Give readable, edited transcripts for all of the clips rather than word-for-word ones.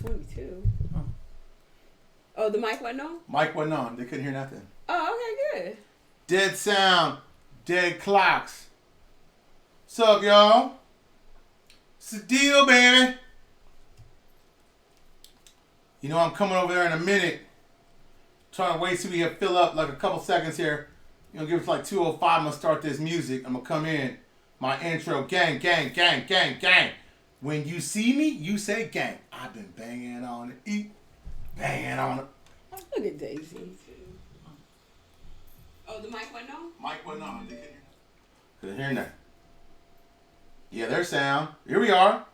22. Oh, the mic wasn't on? Mic wasn't on. They couldn't hear nothing. Oh, okay, good. Dead sound. Dead clocks. What's up, y'all? It's the deal, baby. You know I'm coming over there in a minute. Trying to wait till we fill up like a couple seconds here. You know, give us like 2:05. I'm going to start this music. I'm going to come in. My intro. Gang, gang, gang, gang, gang. When you see me, you say gang. I've been banging on it. Eat. Banging on it. Oh, look at Daisy. Oh, the mic wasn't on? Mic wasn't on. They couldn't hear nothing. Yeah, there's sound. Here we are.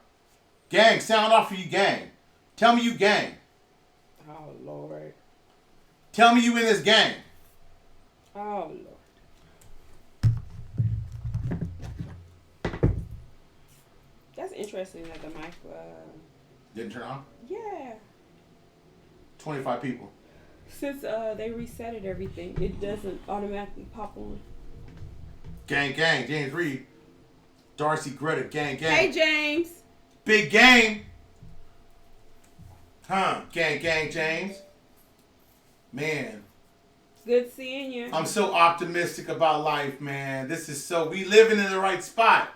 Gang, sound off for you, gang. Tell me you gang. Oh, Lord. Tell me you in this gang. Oh, Lord. That's interesting that the mic, Didn't turn on? yeah. 25 people. Since they resetted everything, it doesn't automatically pop on. Gang, gang. James Reed. Darcy Greta. Gang, gang. Hey, James. Big game. Huh? Gang, gang, James. Man. Good seeing you. I'm so optimistic about life, man. This is so... We living in the right spot.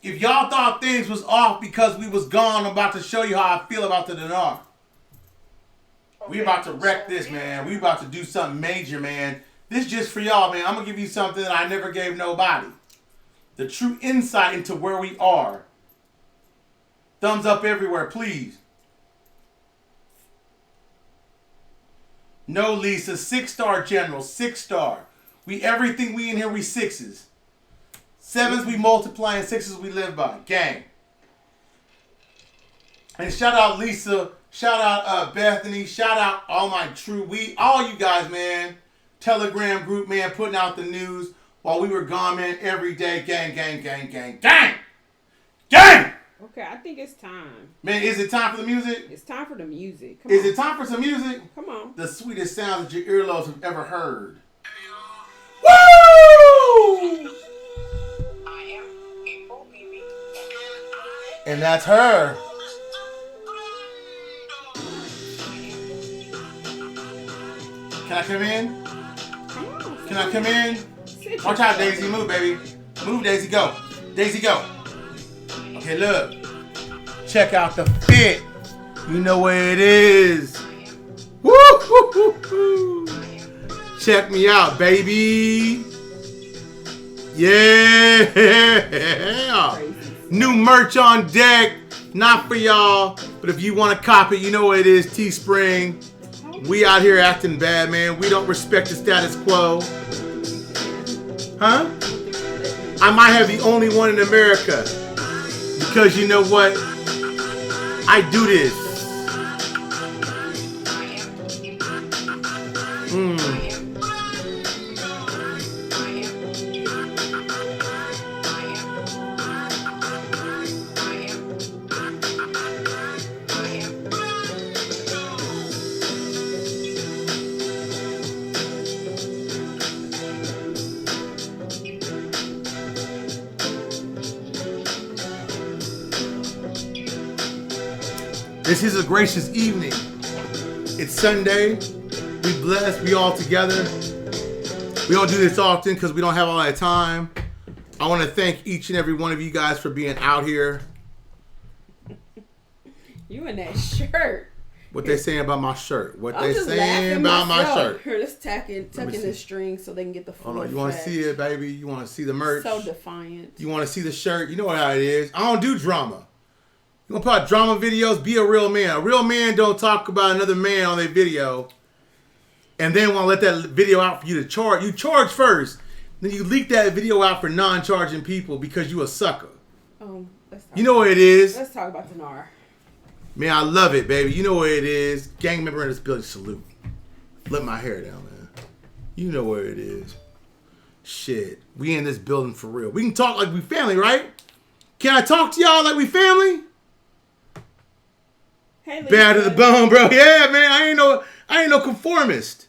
If y'all thought things was off because we was gone, I'm about to show you how I feel about the dinar. We about to wreck this, man. We about to do something major, man. This just for y'all, man. I'm going to give you something that I never gave nobody. The true insight into where we are. Thumbs up everywhere, please. No, Lisa. 6-star general. 6-star. Everything we in here, we 6s. 7s we multiply and 6s we live by. Gang. And shout out Lisa. Shout out Bethany. Shout out all my all you guys, man. Telegram group, man, putting out the news while we were gone, man, every day. Gang, gang, gang, gang, gang. Gang! Okay, I think it's time. Man, is it time for the music? It's time for the music. Is it time for some music? Come on. The sweetest sound that your earlobes have ever heard. Woo! And that's her. Can I come in? Can I come in? Watch out, Daisy. Move, baby. Move, Daisy. Go. Daisy, go. Okay, look. Check out the fit. You know where it is. Woo! Check me out, baby. Yeah. New merch on deck. Not for y'all, but if you want to cop it, you know what it is. Teespring. We out here acting bad, man. We don't respect the status quo. Huh? I might have the only one in America. Because you know what? I do this. This is a gracious evening. It's Sunday. We blessed. We all together. We don't do this often because we don't have all that time. I want to thank each and every one of you guys for being out here. You in that shirt. What they saying about my shirt? What I'm they just saying about my shirt? Here, let's tucking the string so they can get the full Hold on, you want to see it, baby? You want to see the merch? So defiant. You want to see the shirt? You know how it is. I don't do drama. You want to put out drama videos? Be a real man. A real man don't talk about another man on their video and then want to let that video out for you to charge. You charge first. Then you leak that video out for non-charging people because you a sucker. You know what it is. Let's talk about Dinar. Man, I love it, baby. You know what it is. Gang member in this building, salute. Let my hair down, man. You know where it is. Shit. We in this building for real. We can talk like we family, right? Can I talk to y'all like we family? Hey, Lisa. Bad to the bone, bro. Yeah, man. I ain't no conformist.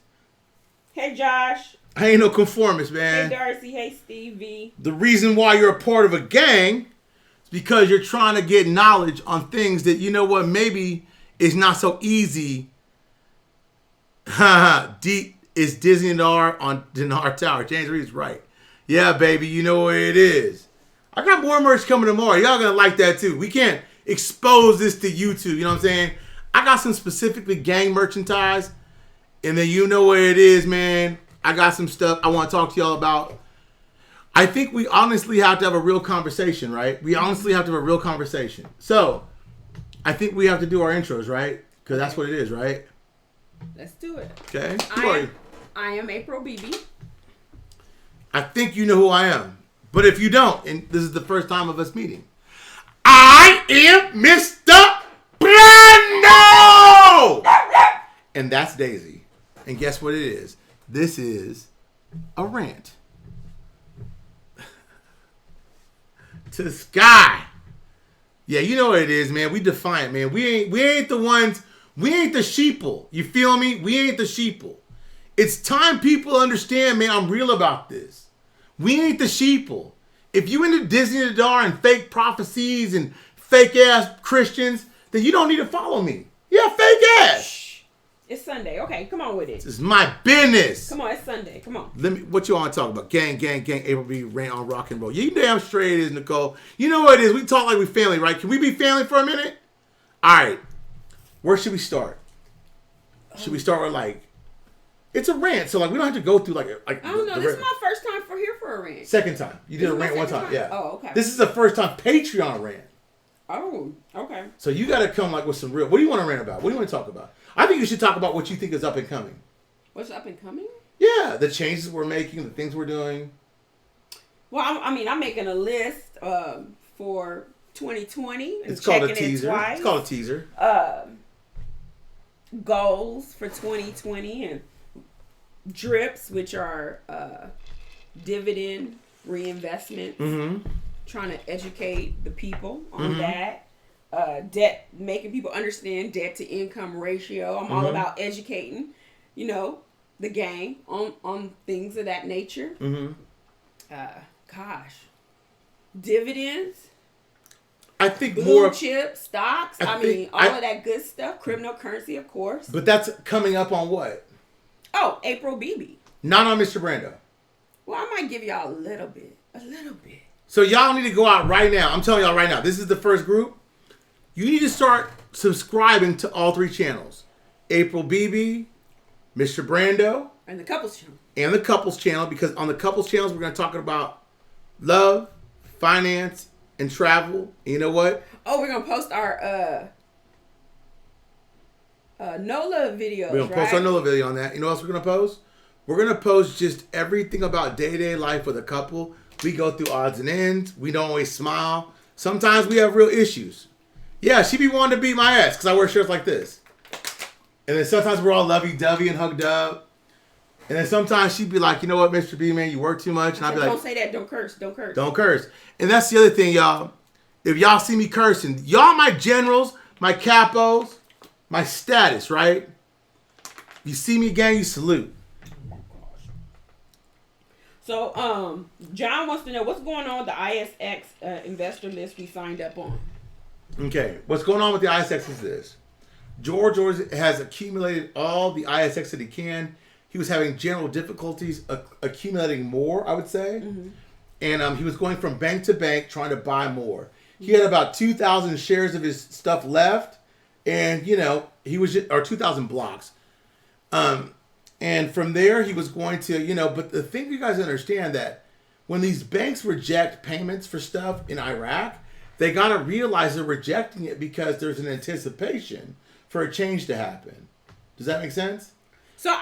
Hey, Josh. I ain't no conformist, man. Hey, Darcy. Hey, Stevie. The reason why you're a part of a gang is because you're trying to get knowledge on things that, you know what, maybe it's not so easy. Deep is Disney Dinar on Dinar Tower. James Reed's right. Yeah, baby, you know what it is. I got more merch coming tomorrow. Y'all gonna like that too. We can't expose this to YouTube. You know what I'm saying? I got some specifically gang merchandise. And then you know what it is, man. I got some stuff I want to talk to y'all about. I think we honestly have to have a real conversation, right? We honestly have to have a real conversation. So, I think we have to do our intros, right? Because that's what it is, right? Let's do it. Okay. I am April BB. I think you know who I am. But if you don't, and this is the first time of us meeting, I am Mr. Brando! And that's Daisy. And guess what it is? This is a rant. To the sky. Yeah, you know what it is, man. We defiant, man. We ain't the ones, we ain't the sheeple. You feel me? We ain't the sheeple. It's time people understand, man, I'm real about this. We ain't the sheeple. If you into Disney Dinar and fake prophecies and fake ass Christians, then you don't need to follow me. Yeah, fake ass. It's Sunday. Okay, come on with it. This is my business. Come on, it's Sunday. Come on. What you want to talk about? Gang, April B. Rant on rock and roll. You damn straight it is, Nicole. You know what it is. We talk like we family, right? Can we be family for a minute? All right. Where should we start? Should we start with like, it's a rant, so like we don't have to go through like I don't know. This is my first time for a rant. Second time. You did a rant one time. Yeah. Oh, okay. This is the first time Patreon rant. Oh, okay. So you got to come like with some real. What do you want to rant about? What do you want to talk about? I think you should talk about what you think is up and coming. What's up and coming? Yeah, the changes we're making, the things we're doing. Well, I'm making a list for 2020 and it's called a checking teaser. it twice. It's called a teaser. Goals for 2020 and drips, which are dividend reinvestments. Mm-hmm. Trying to educate the people on that. Debt, making people understand debt to income ratio. I'm all about educating, the gang on things of that nature. Dividends. I think blue more chip stocks. All of that good stuff. Cryptocurrency, of course. But that's coming up on what? Oh, April BB. Not on Mr. Brando. Well, I might give y'all a little bit. So y'all need to go out right now. I'm telling y'all right now. This is the first group. You need to start subscribing to all three channels. April BB, Mr. Brando, and the couples channel. Because on the couples channels, we're going to talk about love, finance, and travel. And you know what? Oh, we're going to post our NOLA videos, We're going to post our NOLA video on that. You know what else we're going to post? We're going to post just everything about day-to-day life with a couple. We go through odds and ends. We don't always smile. Sometimes we have real issues. Yeah, she be wanting to beat my ass because I wear shirts like this. And then sometimes we're all lovey-dovey and hugged up. And then sometimes she'd be like, you know what, Mr. B, man, you work too much. And I'd be like, don't say that. Don't curse. Don't curse. And that's the other thing, y'all. If y'all see me cursing, y'all my generals, my capos, my status, right? You see me, gang, you salute. So, John wants to know what's going on with the ISX investor list we signed up on. Okay, what's going on with the ISX is this. George has accumulated all the ISX that he can. He was having general difficulties accumulating more, I would say. And he was going from bank to bank trying to buy more. He had about 2,000 shares of his stuff left. And, he was just, or 2,000 blocks. And from there, he was going to, but the thing you guys understand that when these banks reject payments for stuff in Iraq, they got to realize they're rejecting it because there's an anticipation for a change to happen. Does that make sense? So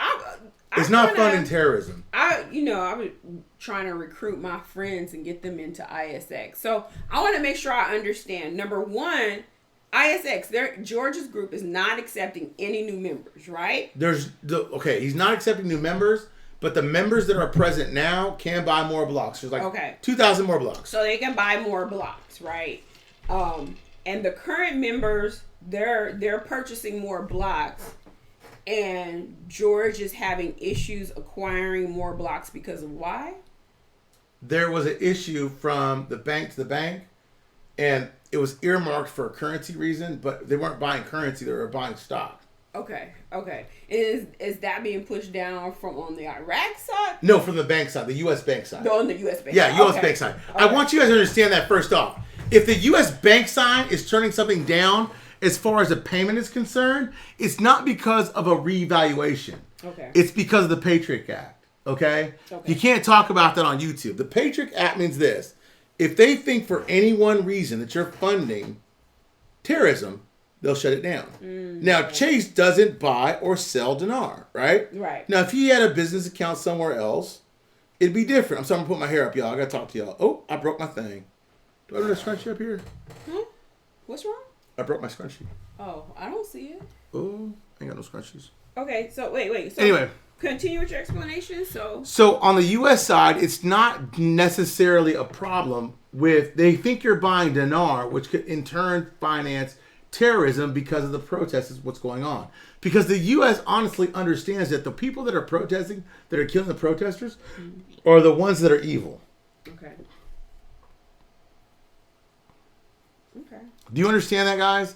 it's not funding terrorism. I was trying to recruit my friends and get them into ISX. So I want to make sure I understand. Number one, ISX, George's group is not accepting any new members, right? He's not accepting new members, but the members that are present now can buy more blocks. There's 2,000 more blocks. So they can buy more blocks, right? And the current members, they're purchasing more blocks, and George is having issues acquiring more blocks because of why? There was an issue from the bank to the bank, and it was earmarked for a currency reason, but they weren't buying currency; they were buying stock. Okay. Is that being pushed down from on the Iraq side? No, from the bank side, the U.S. bank side. No, on the U.S. bank. Yeah, U.S. bank side. Okay. I want you guys to understand that first off. If the U.S. bank side is turning something down as far as a payment is concerned, it's not because of a reevaluation. Okay. It's because of the Patriot Act. Okay? You can't talk about that on YouTube. The Patriot Act means this. If they think for any one reason that you're funding terrorism, they'll shut it down. Now, Chase doesn't buy or sell dinar, right? Right. Now, if he had a business account somewhere else, it'd be different. I'm sorry, I'm going to put my hair up, y'all. I got to talk to y'all. Oh, I broke my thing. Do I have a scrunchie up here? What's wrong? I broke my scrunchie. Oh, I don't see it. Oh, I ain't got no scrunchies. Okay, so wait. So anyway. Continue with your explanation. So on the U.S. side, it's not necessarily a problem with, they think you're buying dinar, which could in turn finance terrorism because of the protests is what's going on. Because the U.S. honestly understands that the people that are protesting, that are killing the protesters, are the ones that are evil. Okay. Do you understand that, guys?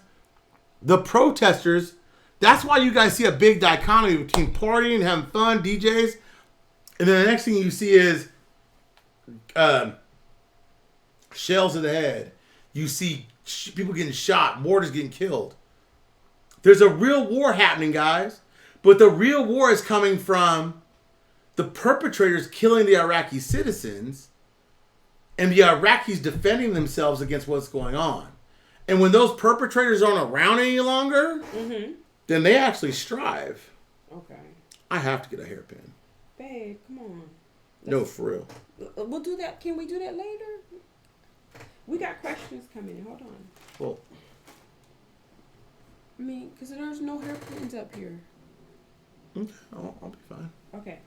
The protesters, that's why you guys see a big dichotomy between partying, having fun, DJs, and then the next thing you see is shells to the head. You see people getting shot, mortars getting killed. There's a real war happening, guys. But the real war is coming from the perpetrators killing the Iraqi citizens and the Iraqis defending themselves against what's going on. And when those perpetrators aren't around any longer, then they actually strive. Okay. I have to get a hairpin. Babe, come on. No, for real. We'll do that. Can we do that later? We got questions coming in. Hold on. Well, I mean, because there's no hairpins up here. Okay, I'll be fine. Okay.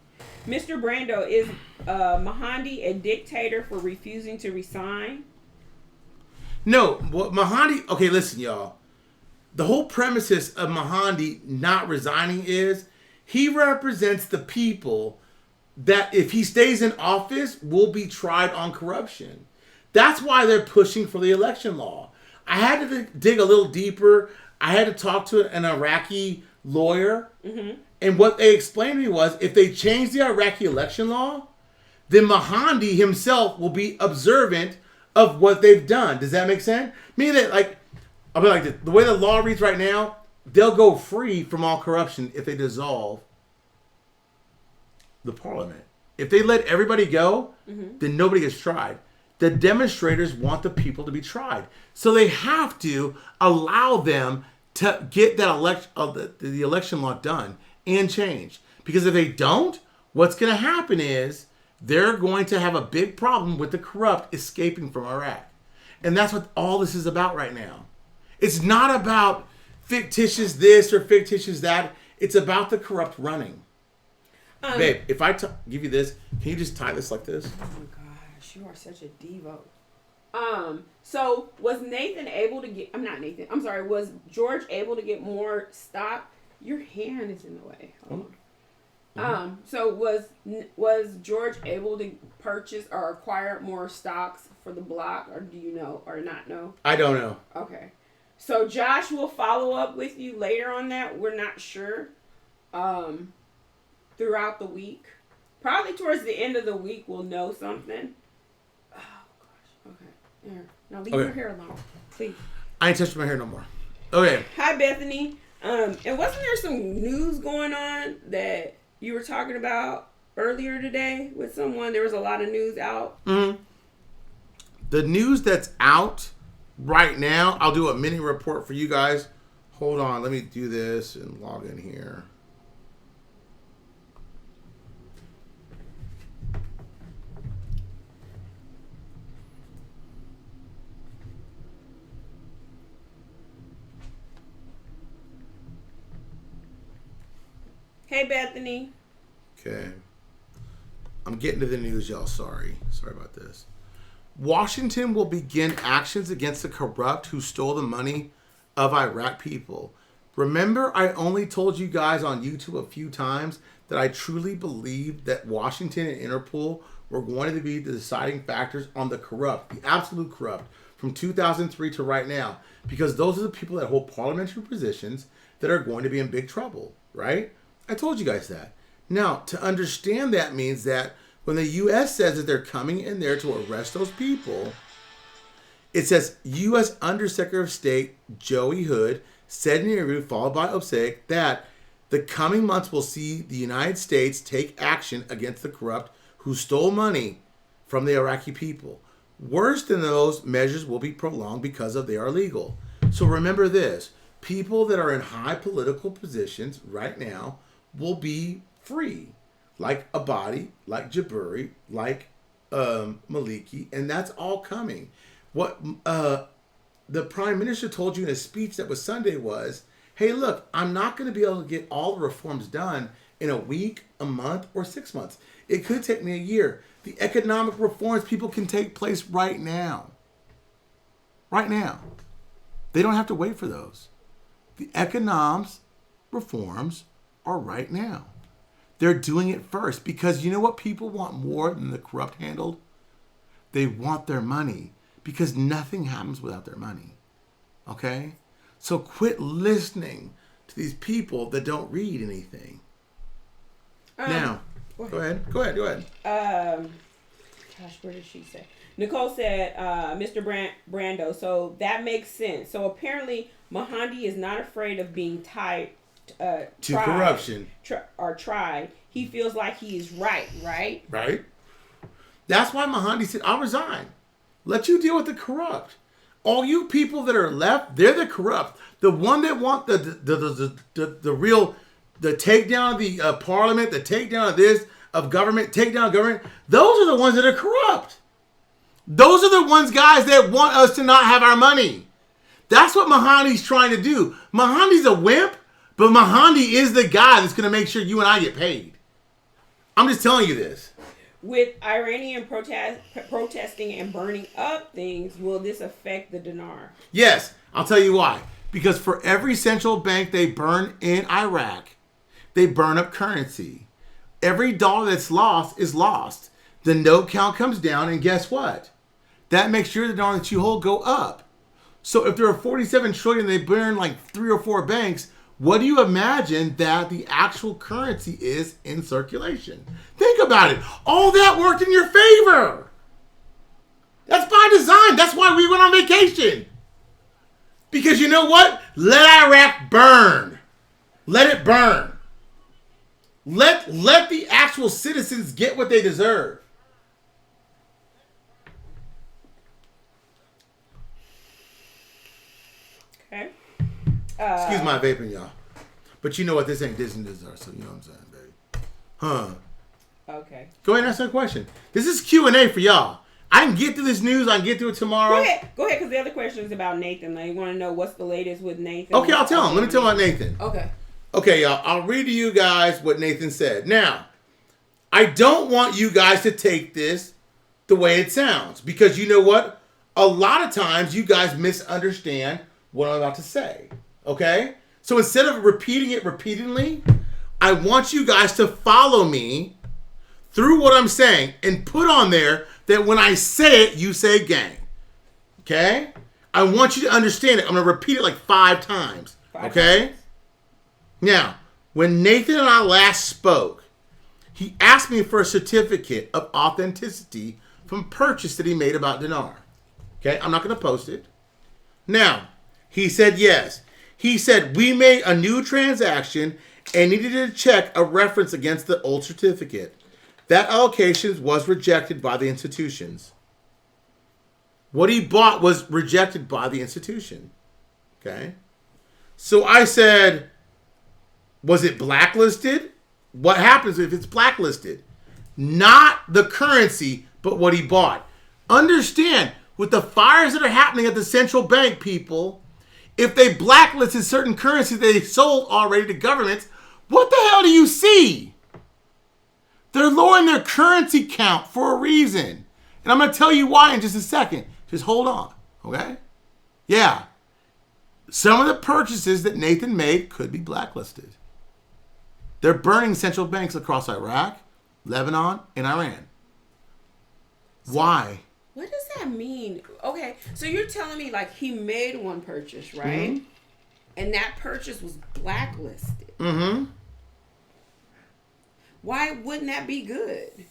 Mr. Brando, is Mahdi a dictator for refusing to resign? No, what Mahdi... Okay, listen, y'all. The whole premises of Mahdi not resigning is he represents the people that if he stays in office will be tried on corruption. That's why they're pushing for the election law. I had to dig a little deeper. I had to talk to an Iraqi lawyer. And what they explained to me was if they change the Iraqi election law, then Mahdi himself will be observant of what they've done. Does that make sense? Meaning that, like, I'll be like this. The way the law reads right now, they'll go free from all corruption if they dissolve the parliament. If they let everybody go, then nobody gets tried. The demonstrators want the people to be tried. So they have to allow them to get that the election law done and changed. Because if they don't, what's going to happen is they're going to have a big problem with the corrupt escaping from Iraq. And that's what all this is about right now. It's not about fictitious this or fictitious that. It's about the corrupt running. Babe, if I give you this, can you just tie this like this? Oh my gosh, you are such a diva. So was Nathan able to get? Was George able to get more stock? Your hand is in the way. Hold on. So was George able to purchase or acquire more stocks for the block, or do you know or not know? I don't know. Okay. So Josh will follow up with you later on that. We're not sure. Throughout the week. Probably towards the end of the week we'll know something. Oh gosh. Okay. There. Now leave your hair alone. Please. I ain't touching my hair no more. Okay. Hi Bethany. And wasn't there some news going on that you were talking about earlier today with someone? There was a lot of news out. The news that's out right now, I'll do a mini report for you guys. Hold on, let me do this and log in here. Hey, Bethany. Okay. I'm getting to the news, y'all. Sorry about this. Washington will begin actions against the corrupt who stole the money of Iraq people. Remember, I only told you guys on YouTube a few times that I truly believed that Washington and Interpol were going to be the deciding factors on the corrupt, the absolute corrupt. from 2003 to right now, because those are the people that hold parliamentary positions that are going to be in big trouble, right? I told you guys that. Now, to understand that means that when the U.S. says that they're coming in there to arrest those people, it says U.S. Undersecretary of State Joey Hood said in an interview followed by Obsec that the coming months will see the United States take action against the corrupt who stole money from the Iraqi people. Worse than those, measures will be prolonged because of they are illegal. So remember this. People that are in high political positions right now will be free. Like Abadi, like Jaburi, like Maliki, and that's all coming. What the Prime Minister told you in his speech that was Sunday was, hey, look, I'm not going to be able to get all the reforms done in a week, a month, or 6 months. It could take me a year. The economic reforms, people can take place right now. Right now. They don't have to wait for those. The economics reforms are right now. They're doing it first because you know what people want more than the corrupt handled? They want their money because nothing happens without their money. Okay? So quit listening to these people that don't read anything. Now, go ahead. Gosh, where did she say? Nicole said, Mr. Brando, so that makes sense. So apparently Mahandi is not afraid of being tried. Corruption. Tried. He feels like he is right? Right. That's why Mahandi said, I'll resign. Let you deal with the corrupt. All you people that are left, they're the corrupt. The one that want the real, the takedown of the parliament, the takedown of this, of government, takedown of government, those are the ones that are corrupt. Those are the ones, guys, that want us to not have our money. That's what Mahandi's trying to do. Mahandi's a wimp, but Mahandi is the guy that's going to make sure you and I get paid. I'm just telling you this. With Iranian protesting and burning up things, will this affect the dinar? Yes, I'll tell you why. Because for every central bank they burn in Iraq, they burn up currency. Every dollar that's lost is lost. The note count comes down, and guess what? That makes sure the dollar that you hold go up. So if there are 47 trillion, they burn like 3 or 4 banks. What do you imagine that the actual currency is in circulation? Think about it. All that worked in your favor. That's by design. That's why we went on vacation. Because you know what? Let Iraq burn. Let it burn. Let the actual citizens get what they deserve. Okay. Excuse my vaping, y'all. But you know what? This ain't Disney Dessert, so you know what I'm saying, baby. Huh. Okay. Go ahead and ask that question. This is Q&A for y'all. I can get through this news. I can get through it tomorrow. Go ahead, because the other question is about Nathan. They want to know what's the latest with Nathan. Okay, I'll tell him. Let me tell about Nathan. Okay, y'all. I'll read to you guys what Nathan said. Now, I don't want you guys to take this the way it sounds. Because you know what? A lot of times you guys misunderstand what I'm about to say. Okay? So instead of repeating it repeatedly, I want you guys to follow me through what I'm saying and put on there that when I say it, you say gang. Okay? I want you to understand it. I'm going to repeat it like 5 times. Okay? Now, when Nathan and I last spoke, he asked me for a certificate of authenticity from purchase that he made about Dinar. Okay? I'm not going to post it. Now, he said yes. He said we made a new transaction and needed to check a reference against the old certificate. That allocation was rejected by the institutions. What he bought was rejected by the institution. Okay? So I said, was it blacklisted? What happens if it's blacklisted? Not the currency, but what he bought. Understand, with the fires that are happening at the central bank, people, if they blacklisted certain currencies they sold already to governments, what the hell do you see? They're lowering their currency count for a reason. And I'm going to tell you why in just a second. Just hold on, okay? Yeah. Some of the purchases that Nathan made could be blacklisted. They're burning central banks across Iraq, Lebanon, and Iran. Why? What does that that mean? Okay, so you're telling me like he made one purchase, right? Mm-hmm. And that purchase was blacklisted. Mm-hmm. Why wouldn't that be good?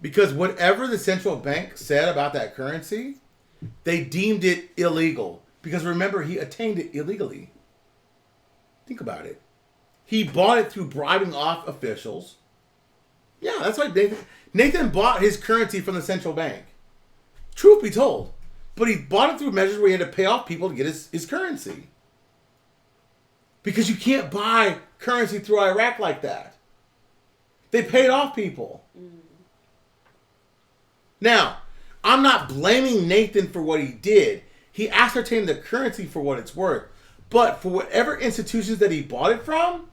Because whatever the central bank said about that currency, they deemed it illegal. Because remember, he attained it illegally. Think about it. He bought it through bribing off officials. Yeah, that's why Nathan bought his currency from the central bank. Truth be told. But he bought it through measures where he had to pay off people to get his currency. Because you can't buy currency through Iraq like that. They paid off people. Now, I'm not blaming Nathan for what he did. He ascertained the currency for what it's worth. But for whatever institutions that he bought it from,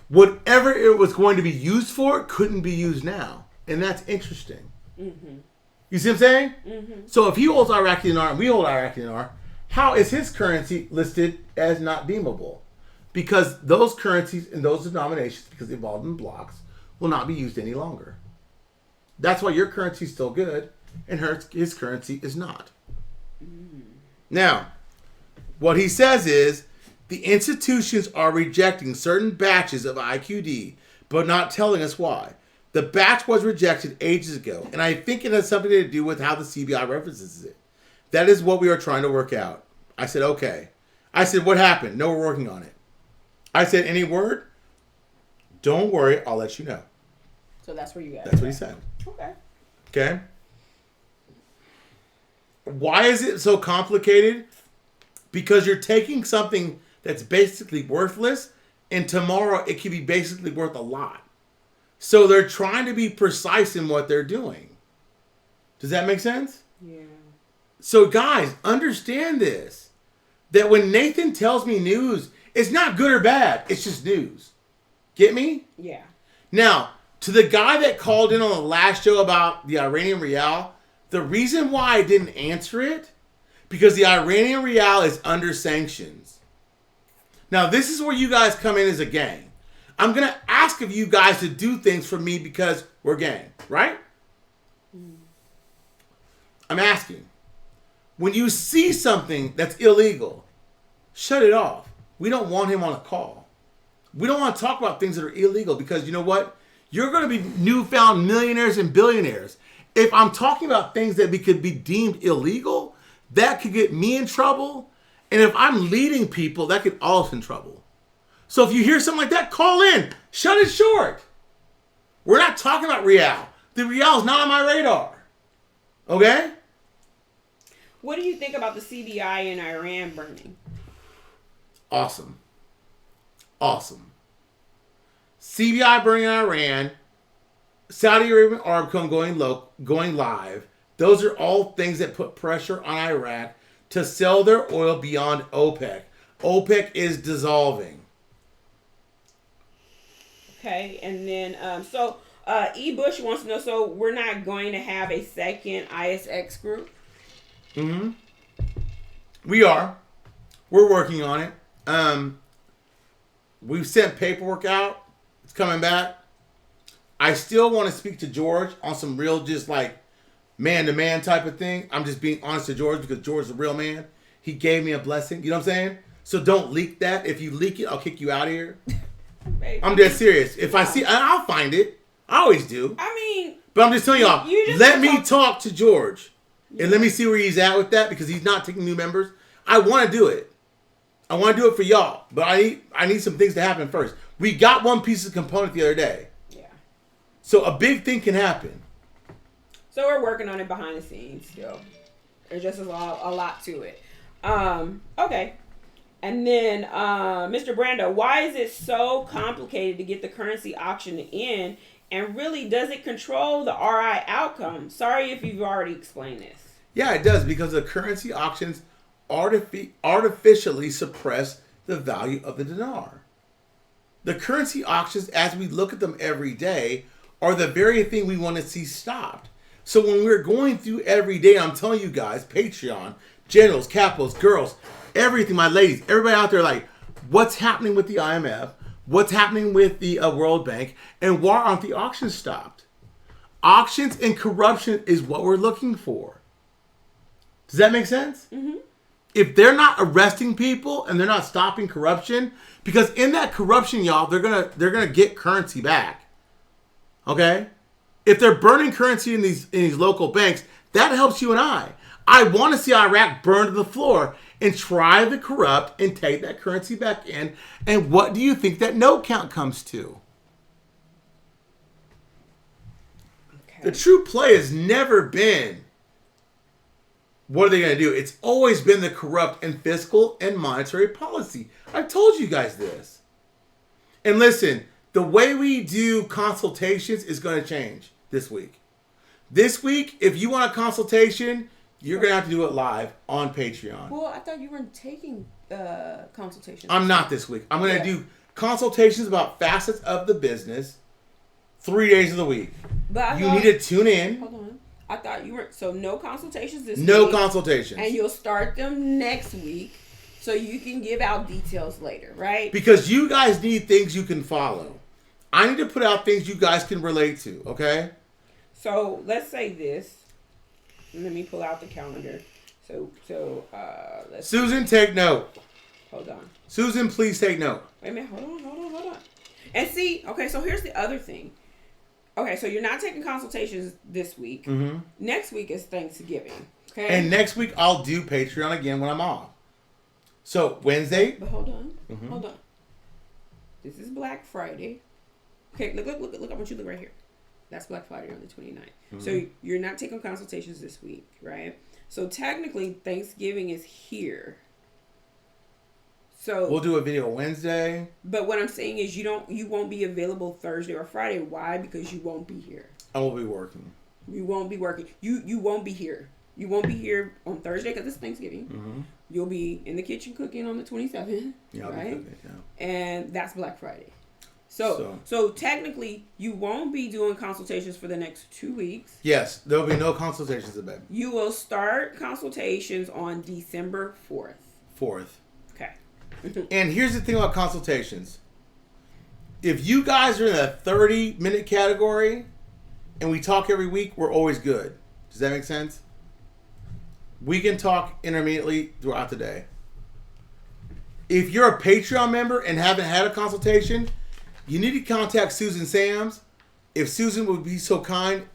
whatever it was going to be used for couldn't be used now. And that's interesting. Mm-hmm. You see what I'm saying? Mm-hmm. So if he holds Iraqi Dinar and we hold Iraqi Dinar, how is his currency listed as not deemable? Because those currencies and those denominations, because they involved in blocks, will not be used any longer. That's why your currency is still good and his currency is not. Mm. Now, what he says is the institutions are rejecting certain batches of IQD, but not telling us why. The batch was rejected ages ago, and I think it has something to do with how the CBI references it. That is what we are trying to work out. I said, okay. I said, what happened? No, we're working on it. I said, any word? Don't worry, I'll let you know. So that's where you got. That's what he said. Okay. Okay. Why is it so complicated? Because you're taking something that's basically worthless, and tomorrow it could be basically worth a lot. So they're trying to be precise in what they're doing. Does that make sense? Yeah. So guys, understand this. That when Nathan tells me news, it's not good or bad. It's just news. Get me? Yeah. Now, to the guy that called in on the last show about the Iranian Rial, the reason why I didn't answer it, because the Iranian Rial is under sanctions. Now, this is where you guys come in as a gang. I'm going to ask of you guys to do things for me because we're gang, right? I'm asking. When you see something that's illegal, shut it off. We don't want him on a call. We don't want to talk about things that are illegal because you know what? You're going to be newfound millionaires and billionaires. If I'm talking about things that could be deemed illegal, that could get me in trouble. And if I'm leading people, that could all us in trouble. So if you hear something like that, call in. Shut it short. We're not talking about Rial. The Rial is not on my radar. Okay? What do you think about the CBI in Iran burning? Awesome. Awesome. CBI burning in Iran, Saudi Arabia Arabcom going live. Those are all things that put pressure on Iraq to sell their oil beyond OPEC. OPEC is dissolving. Okay, and then E. Bush wants to know, so we're not going to have a second ISX group? Mm-hmm. We are. We're working on it. We've sent paperwork out. It's coming back. I still want to speak to George on some real just like man-to-man type of thing. I'm just being honest to George because George is a real man. He gave me a blessing. You know what I'm saying? So don't leak that. If you leak it, I'll kick you out of here. Baby. I'm dead serious. If I see, I'll find it. I always do. I mean, but I'm just telling y'all. Let me talk to George, and let me see where he's at with that because he's not taking new members. I want to do it. I want to do it for y'all, but I need some things to happen first. We got one piece of component the other day. Yeah. So a big thing can happen. So we're working on it behind the scenes still. There's just a lot to it. Okay. And then, Mr. Brando, why is it so complicated to get the currency auction in? And really, does it control the RI outcome? Sorry if you've already explained this. Yeah, it does, because the currency auctions artificially suppress the value of the dinar. The currency auctions, as we look at them every day, are the very thing we want to see stopped. So when we're going through every day, I'm telling you guys, Patreon, generals, capos, girls, everything, my ladies, everybody out there, like, what's happening with the IMF? What's happening with the World Bank? And why aren't the auctions stopped? Auctions and corruption is what we're looking for. Does that make sense? Mm-hmm. If they're not arresting people and they're not stopping corruption, because in that corruption, y'all, they're gonna get currency back. Okay? If they're burning currency in these local banks, that helps you and I. I want to see Iraq burn to the floor and try to corrupt and take that currency back in. And what do you think that note count comes to? Okay. The true play has never been, what are they going to do? It's always been the corrupt and fiscal and monetary policy. I've told you guys this. And listen, the way we do consultations is going to change this week. This week, if you want a consultation, you're going to have to do it live on Patreon. Well, I thought you weren't taking consultations. I'm not this week. I'm going to do consultations about facets of the business 3 days of the week. But you need to tune in. Hold on. I thought you weren't. So no consultations this week. No consultations. And you'll start them next week so you can give out details later, right? Because you guys need things you can follow. I need to put out things you guys can relate to, okay? So let's say this. Let me pull out the calendar. Let's Susan, take note. Hold on. Susan, please take note. Wait a minute. Hold on. And see, okay, so here's the other thing. Okay, so you're not taking consultations this week. Mm-hmm. Next week is Thanksgiving. Okay. And next week I'll do Patreon again when I'm off. So Wednesday. But hold on. Mm-hmm. Hold on. This is Black Friday. Okay, look. I want you to look right here. That's Black Friday on the 29th. Mm-hmm. So you're not taking consultations this week, right? So technically Thanksgiving is here. So we'll do a video Wednesday. But what I'm saying is you won't be available Thursday or Friday. Why? Because you won't be here. I will be working. You won't be working. You won't be here. You won't be here on Thursday because it's Thanksgiving. Mm-hmm. You'll be in the kitchen cooking on the 27th. Yeah, right? I'll be cooking, yeah. And that's Black Friday. So technically, you won't be doing consultations for the next 2 weeks. Yes, there will be no consultations about it. You will start consultations on December 4th. 4th. Okay. And here's the thing about consultations. If you guys are in the 30-minute category and we talk every week, we're always good. Does that make sense? We can talk intermittently throughout the day. If you're a Patreon member and haven't had a consultation, you need to contact Susan Sams. If Susan would be so kind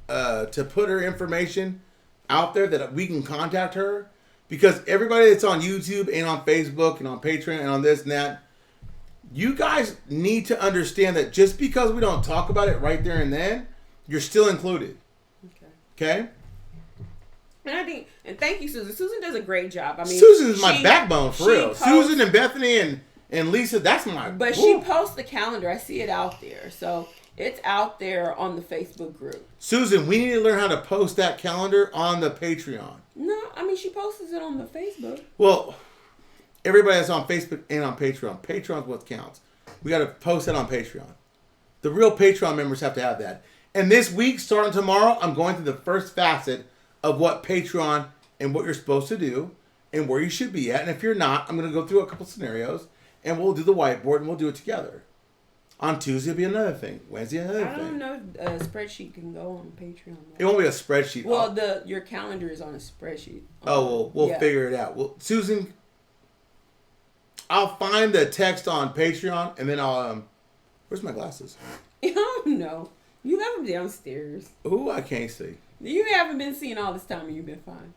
to put her information out there that we can contact her. Because everybody that's on YouTube and on Facebook and on Patreon and on this and that, you guys need to understand that just because we don't talk about it right there and then, you're still included. Okay? And thank you, Susan. Susan does a great job. I mean, Susan's my backbone, for real. Susan and Bethany and Lisa, that's my... But she posts the calendar. I see it out there. So it's out there on the Facebook group. Susan, we need to learn how to post that calendar on the Patreon. No, I mean, she posts it on the Facebook. Well, everybody that's on Facebook and on Patreon. Patreon's what counts. We got to post that on Patreon. The real Patreon members have to have that. And this week, starting tomorrow, I'm going through the first facet of what Patreon and what you're supposed to do and where you should be at. And if you're not, I'm going to go through a couple scenarios and we'll do the whiteboard and we'll do it together. On Tuesday will be another thing. Wednesday another thing. I don't know if a spreadsheet can go on Patreon. It won't be a spreadsheet. Well, your calendar is on a spreadsheet. Oh, we'll figure it out. Well, Susan, I'll find the text on Patreon and then I'll where's my glasses? I don't know. You left them downstairs. Ooh, I can't see. You haven't been seeing all this time and you've been fine.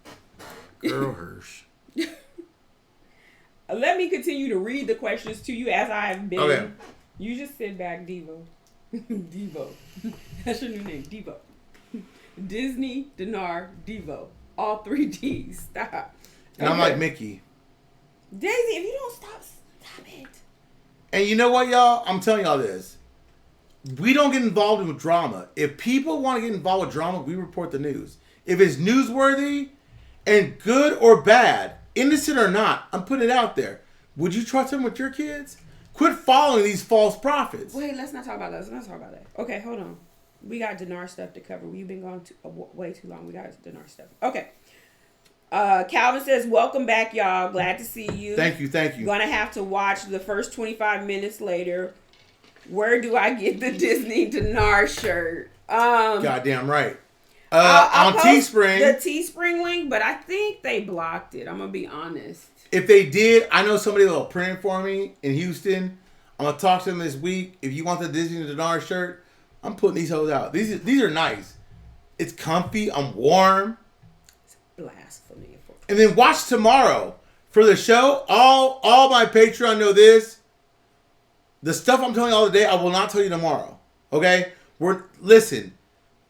Girl Hirsch. Let me continue to read the questions to you as I have been. Okay. You just sit back, Devo. Devo. That's your new name, Devo. Disney, Dinar, Devo. All 3 Ds. Stop. And I'm like Mickey. Daisy, if you don't stop it. And you know what, y'all? I'm telling y'all this. We don't get involved with drama. If people want to get involved with drama, we report the news. If it's newsworthy and good or bad, innocent or not, I'm putting it out there. Would you trust them with your kids? Quit following these false prophets. Wait, let's not talk about that. Okay, hold on. We got Dinar stuff to cover. We've been gone way too long. We got Dinar stuff. Okay. Calvin says, welcome back, y'all. Glad to see you. Thank you. Gonna have to watch the first 25 minutes later. Where do I get the Disney Dinar shirt? Goddamn right. I'll On Teespring. the Teespring link, but I think they blocked it. I'm gonna be honest. If they did, I know somebody will print it for me in Houston. I'm gonna talk to them this week. If you want the Disney Dinar shirt, I'm putting these hoes out. These are nice. It's comfy. I'm warm. It's blasphemy. And then watch tomorrow for the show. All my Patreon know this. The stuff I'm telling you all day, I will not tell you tomorrow. Okay? Listen.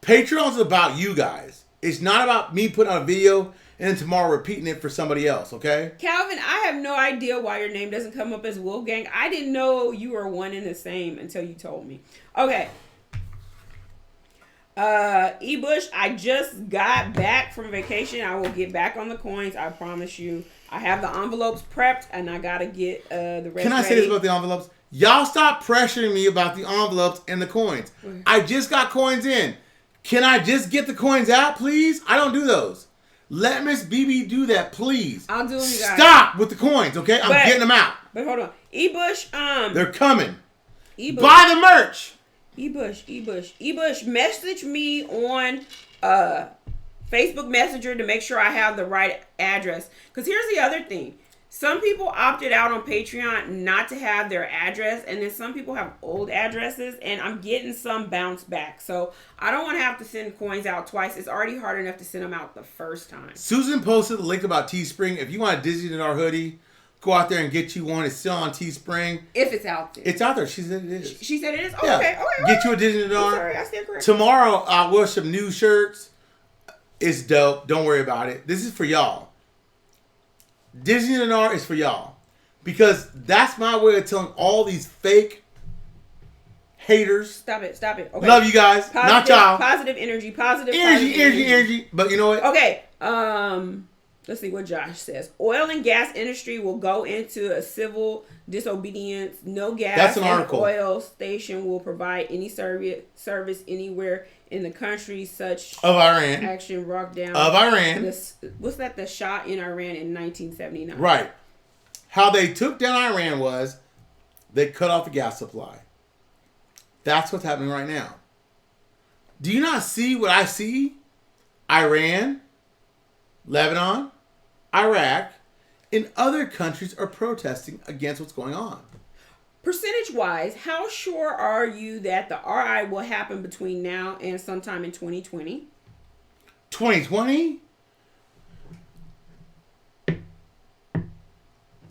Patreon's about you guys. It's not about me putting out a video and then tomorrow repeating it for somebody else, okay? Calvin, I have no idea why your name doesn't come up as Wolfgang. I didn't know you were one and the same until you told me. Okay. E-Bush, I just got back from vacation. I will get back on the coins. I promise you. I have the envelopes prepped and I gotta get the rest. Can I say this about the envelopes? Y'all stop pressuring me about the envelopes and the coins. I just got coins in. Can I just get the coins out, please? I don't do those. Let Miss BB do that, please. I'll do them, you guys. Stop with the coins, okay? I'm getting them out. But hold on. E-Bush, they're coming. E-Bush. Buy the merch. E-Bush, message me on Facebook Messenger to make sure I have the right address. Because here's the other thing. Some people opted out on Patreon not to have their address, and then some people have old addresses, and I'm getting some bounce back. So I don't want to have to send coins out twice. It's already hard enough to send them out the first time. Susan posted the link about Teespring. If you want a Disney Dinar hoodie, go out there and get you one. It's still on Teespring. If it's out there. It's out there. She said it is. She said it is? Oh, yeah. Okay. Get you a Disney Dinar. I'm sorry, I stand corrected. Tomorrow, I'll wear some new shirts. It's dope. Don't worry about it. This is for y'all. Disney Dinar is for y'all. Because that's my way of telling all these fake haters. Stop it. Okay. Love you guys. Not y'all. Positive energy. Energy. But you know what? Okay. Let's see what Josh says. Oil and gas industry will go into a civil disobedience. No gas That's an and article. oil station will provide any service anywhere in the country. Such of Iran action brought down of Iran. What's that? The Shah in Iran in 1979. Right. How they took down Iran was they cut off the gas supply. That's what's happening right now. Do you not see what I see? Iran, Lebanon, Iraq, and other countries are protesting against what's going on. Percentage-wise, how sure are you that the RI will happen between now and sometime in 2020? 2020?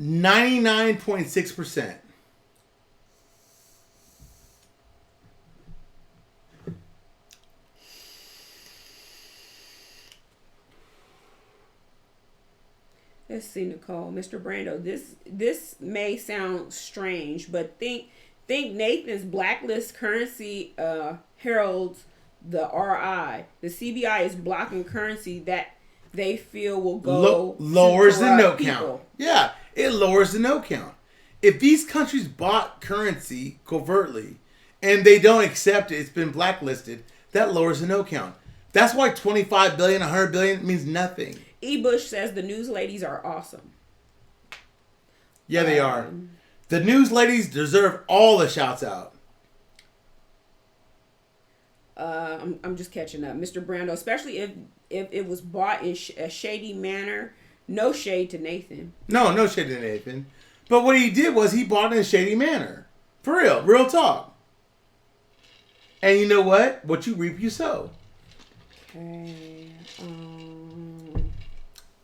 99.6%. Let's see, Nicole. Mr. Brando, this may sound strange, but think Nathan's blacklist currency heralds the RI. The CBI is blocking currency that they feel will go lowers the note people. count. Yeah, it lowers the note count. If these countries bought currency covertly and they don't accept it, it's been blacklisted, that lowers the note count. That's why 25 billion, 100 billion means nothing. E-Bush says the news ladies are awesome. Yeah, they are. The news ladies deserve all the shouts out. I'm just catching up. Mr. Brando, especially if it was bought in a shady manner. No shade to Nathan. No shade to Nathan. But what he did was he bought it in a shady manner. For real talk. And you know what? What you reap, you sow. Okay.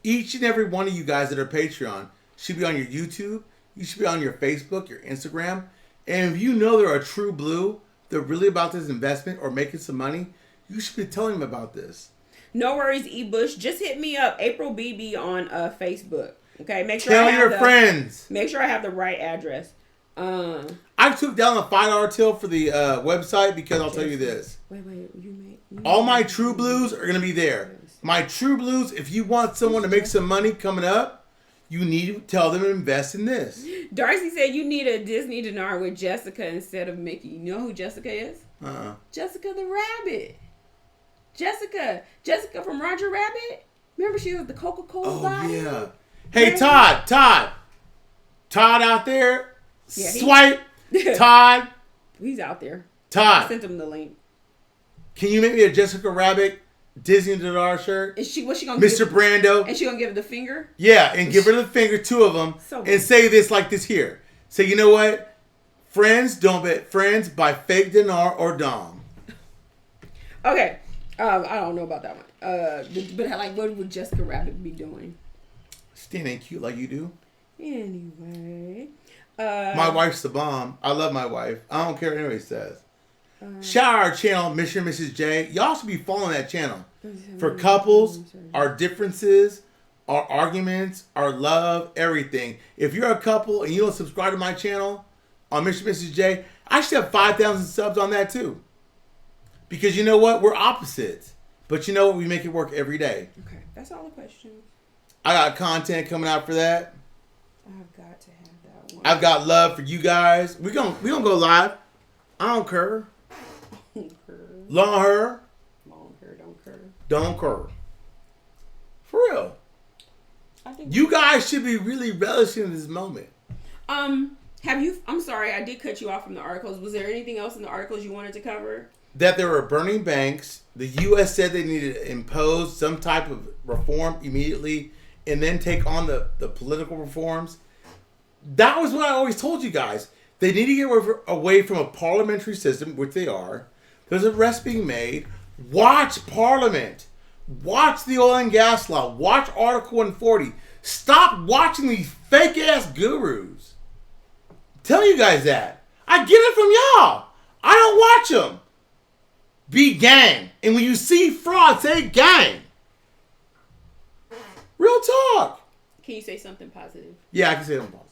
Each and every one of you guys that are Patreon should be on your YouTube. You should be on your Facebook, your Instagram. And if you know they're a true blue, they're really about this investment or making some money, you should be telling them about this. No worries, E-Bush. Just hit me up, April BB on Facebook. Okay, make sure Tell your friends. Make sure I have the right address. I took down the $5 till for the website because I'll tell you this. Wait, all my True Blues are going to be there. My True Blues, if you want someone to make some money coming up, you need to tell them to invest in this. Darcy said you need a Disney Dinar with Jessica instead of Mickey. You know who Jessica is? Jessica the Rabbit. Jessica from Roger Rabbit. Remember she was the Coca-Cola body? Yeah. Hey, Todd out there. Yeah, Swipe. Todd. He's out there. Todd. I sent him the link. Can you make me a Jessica Rabbit Disney Dinar shirt? What's she gonna Mr. Brando. And she gonna give her the finger? Yeah, and give her the finger, two of them, and say this like this here. Say, you know what? Friends don't bet friends by fake dinar or dom. Okay. I don't know about that one. But like, what would Jessica Rabbit be doing? Standing cute like you do. Anyway. My wife's the bomb. I love my wife. I don't care what anybody says. Shout out our channel, Mr. and Mrs. J. Y'all should be following that channel. For couples, our differences, our arguments, our love, everything. If you're a couple and you don't subscribe to my channel on Mr. and Mrs. J, I should have 5,000 subs on that too. Because you know what? We're opposites. But you know what? We make it work every day. Okay, that's all the questions. I got content coming out for that. I've got to have that one. I've got love for you guys. We gonna go live. I don't care. Long hair. Long hair, don't care. Don't care. For real. I think you guys should be really relishing this moment. Have you? I'm sorry, I did cut you off from the articles. Was there anything else in the articles you wanted to cover? That there were burning banks. The U.S. said they needed to impose some type of reform immediately, and then take on the political reforms. That was what I always told you guys. They need to get away from a parliamentary system, which they are. There's arrests being made. Watch Parliament. Watch the oil and gas law. Watch Article 140. Stop watching these fake-ass gurus. Tell you guys that. I get it from y'all. I don't watch them. Be gang. And when you see fraud, say gang. Real talk. Can you say something positive? Yeah, I can say something positive.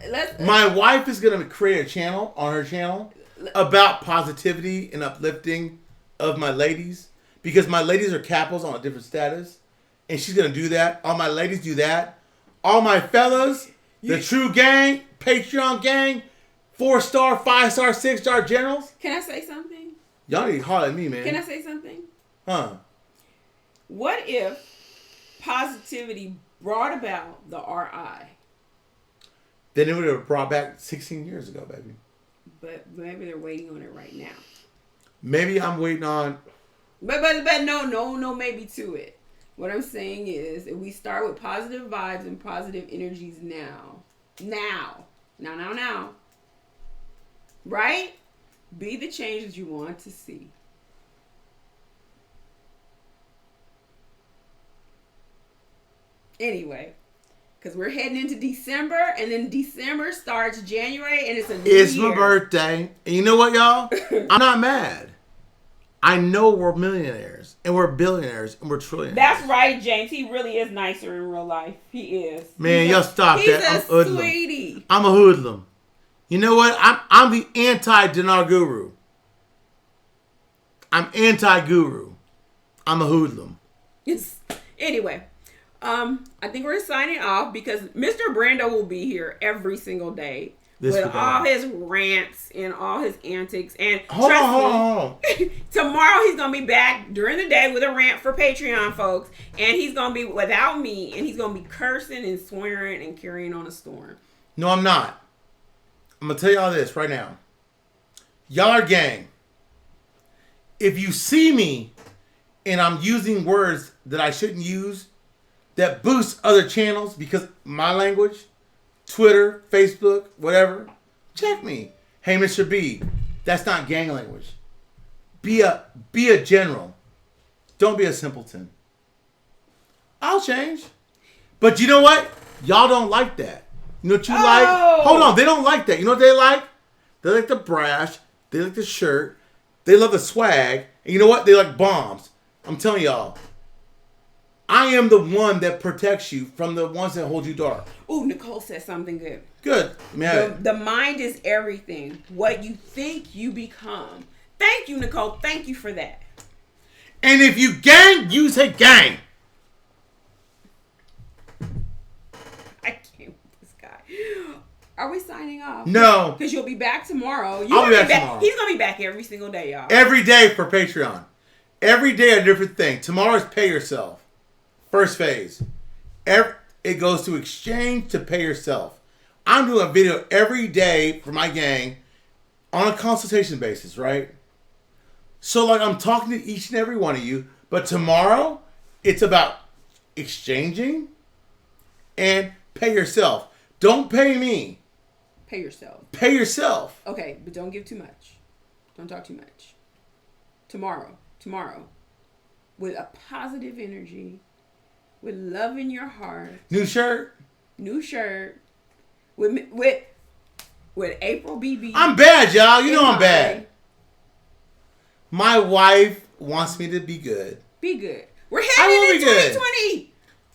Let's. My wife is going to create a channel on her channel about positivity and uplifting of my ladies. Because my ladies are capos on a different status. And she's going to do that. All my ladies do that. All my fellas, the true gang, Patreon gang, 4-star, 5-star, 6-star generals. Can I say something? Y'all need to holler at me, man. Can I say something? Huh? What if positivity brought about the RI? Then it would have brought back 16 years ago, baby. But maybe they're waiting on it right now. Maybe I'm waiting on... But no, maybe to it. What I'm saying is, if we start with positive vibes and positive energies now. Right? Be the change that you want to see. Anyway, because we're heading into December, and then December starts January, and it's a new year. It's my birthday. And you know what, y'all? I'm not mad. I know we're millionaires, and we're billionaires, and we're trillionaires. That's right, James. He really is nicer in real life. He is. Man, y'all stop that. He's a sweetie. I'm a hoodlum. You know what? I'm the anti-dinar guru. I'm anti-guru. I'm a hoodlum. Yes. Anyway, I think we're signing off because Mr. Brando will be here every single day with all his rants and all his antics. And hold on. Tomorrow he's gonna be back during the day with a rant for Patreon folks, and he's gonna be without me, and he's gonna be cursing and swearing and carrying on a storm. No, I'm not. I'm gonna tell y'all this right now. Y'all are gang. If you see me and I'm using words that I shouldn't use, that boosts other channels because my language, Twitter, Facebook, whatever, check me. Hey, Mr. B, that's not gang language. Be a general. Don't be a simpleton. I'll change. But you know what? Y'all don't like that. You know what you like? Hold on, they don't like that. You know what they like? They like the brash. They like the shirt. They love the swag. And you know what? They like bombs. I'm telling y'all. I am the one that protects you from the ones that hold you dark. Ooh, Nicole said something good. Good. The mind is everything. What you think, you become. Thank you, Nicole. Thank you for that. And if you gang, you say gang. I can't with this guy. Are we signing off? No. Because you'll be back tomorrow. I'll be back tomorrow. He's going to be back every single day, y'all. Every day for Patreon. Every day a different thing. Tomorrow's pay yourself. First phase. It goes to exchange to pay yourself. I'm doing a video every day for my gang on a consultation basis, right? So, like, I'm talking to each and every one of you, but tomorrow, it's about exchanging and pay yourself. Don't pay me. Pay yourself. Pay yourself. Okay, but don't give too much. Don't talk too much. Tomorrow, with a positive energy, with love in your heart. New shirt. With April BB. I'm bad, y'all. You know I'm bad. My wife wants me to be good. Be good. We're heading into 2020.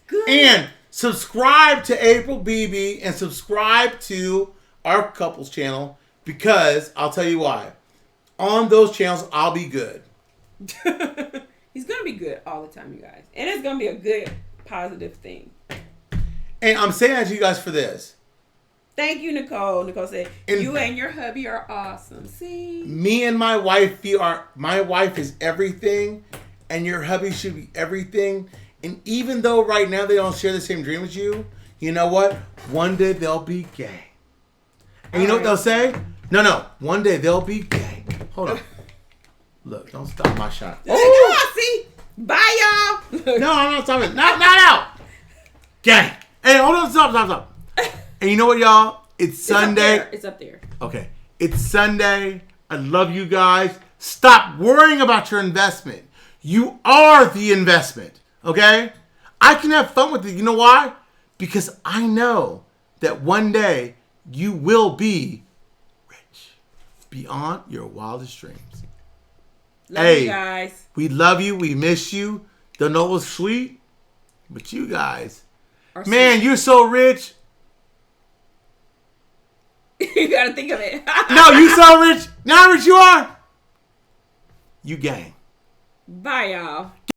Good. And subscribe to April BB and subscribe to our couples channel because I'll tell you why. On those channels, I'll be good. He's going to be good all the time, you guys. And it's going to be a good, positive thing. And I'm saying that to you guys for this. Thank you, Nicole. Nicole said, you and your hubby are awesome. See? Me and my wife my wife is everything, and your hubby should be everything. And even though right now they don't share the same dream as you, you know what? One day they'll be gay. And you know what they'll say? No. One day they'll be gay. Hold on. Look, don't stop my shot. Oh! Come on, see? Bye, y'all. No, I'm not stopping. No. Gay. Hey, hold on. Stop. And you know what, y'all? It's Sunday. It's up there. Okay. It's Sunday. I love you guys. Stop worrying about your investment. You are the investment. Okay? I can have fun with it. You know why? Because I know that one day you will be rich beyond your wildest dreams. Love you guys. We love you. We miss you. Don't know what's sweet, but you guys. Man, you're so rich. You gotta think of it. No, you so rich. Now how rich you are. You gang. Bye, y'all.